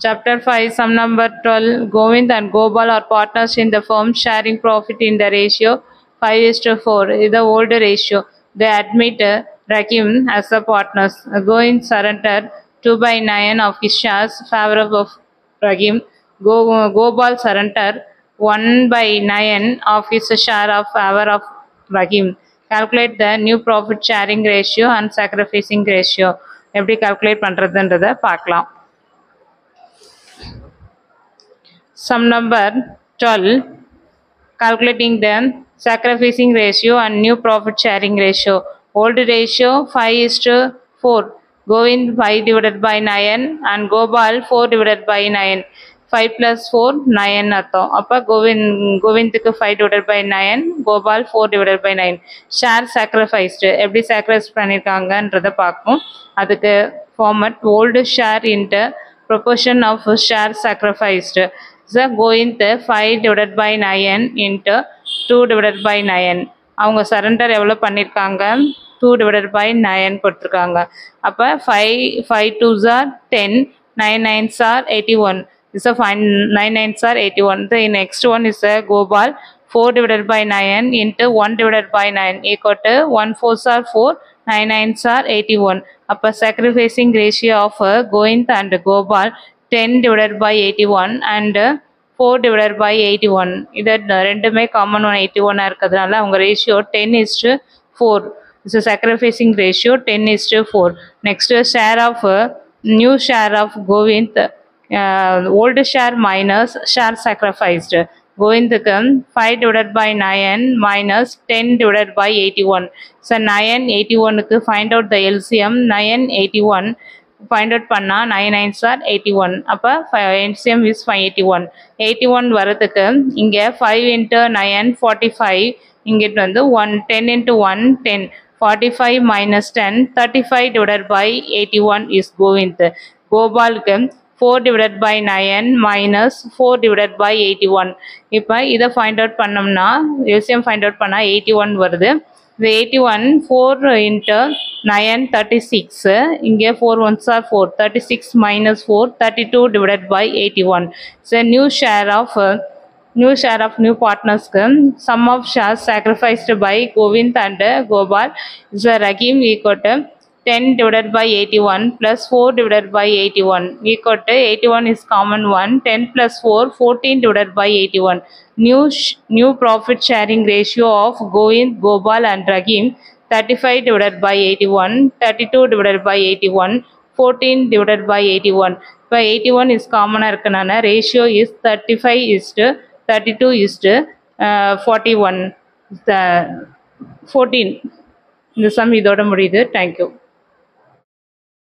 Chapter 5, sum number 12. Govind and Gopal are partners in the firm, sharing profit in the ratio 5:4. Is the old ratio. They admit Rakim as the partners. Govind surrendered 2/9 of his shares favor of Rakim. Gopal surrendered 1/9 of his share of favor of Rakim. Calculate the new profit sharing ratio and sacrificing ratio. எப்படி calculate பண்றதுன்றதை பார்க்கலாம். Sum number 12. Calculating the sacrificing ratio and new profit sharing ratio. Old ratio 5:4. Govind 5 divided by 9 and Gopal 4 divided by 9. 5 plus 4 9 அர்த்தம். அப்போ கோவிந்துக்கு 5 divided by 9, Gopal 4 divided by 9. Share sacrificed எப்படி sacrifice பண்ணியிருக்காங்கன்றதை பார்ப்போம். அதுக்கு format old share into proportion of share sacrificed. So Govind 5 divided by 9 into 2 divided by 9. அவங்க surrender எவ்வளோ பண்ணியிருக்காங்க 2 divided by 9 கொடுத்துருக்காங்க. அப்போ 5 2s are 10, 9 9s are 81. This is 9 9s are 81. The next one is Gopal 4 divided by 9 into 1 divided by 9 equal to 1 4s are 4, 9 9s are 81. அப்போ sacrificing ratio of Govind and Gopal 10 divided by 81 and 4 divided by 81. இது ரெண்டுமே common 81 இருக்கிறதுனால அவங்க ratio 10:4. This is sacrificing ratio 10:4. Next share of new share of Govind, old share minus share sacrificed. கோவிந்துக்கு 5 divided by 9 minus 10 divided by 81. So 9 81க்கு find out the LCM. 9 81 find out பண்ணா 9 9s are 81. அப்போ LCM is 581. 81 வரதுக்கு இங்கே 5 into 9 45. இங்கிட்டு வந்து 10 into 1 10. 45 minus 10 35 divided by 81 is Govind. கோபாலுக்கு 4 divided by 9 minus 4 divided by 81. இப்போ இதை find out பண்ணோம்னா LCM find out பண்ணால் 81 வருது. இந்த 81 4 into 9 36. இங்கே 4 1s are 4. 36 minus 4 32 divided by 81. So new share of new partners. Sum of shares sacrificed by Govind and Gopal is Rakim equal to 10 divided by 81 plus 4 divided by 81 equal to 81 is common one. 10 plus 4 14 divided by 81. New profit sharing ratio of Govind, Gopal and Rakim 35 divided by 81, 32 divided by 81, 14 divided by 81. இப்போ 81 is common இருக்கனால ratio is 35:32:41. 14. இந்த some இதோட முடியுது. Thank you.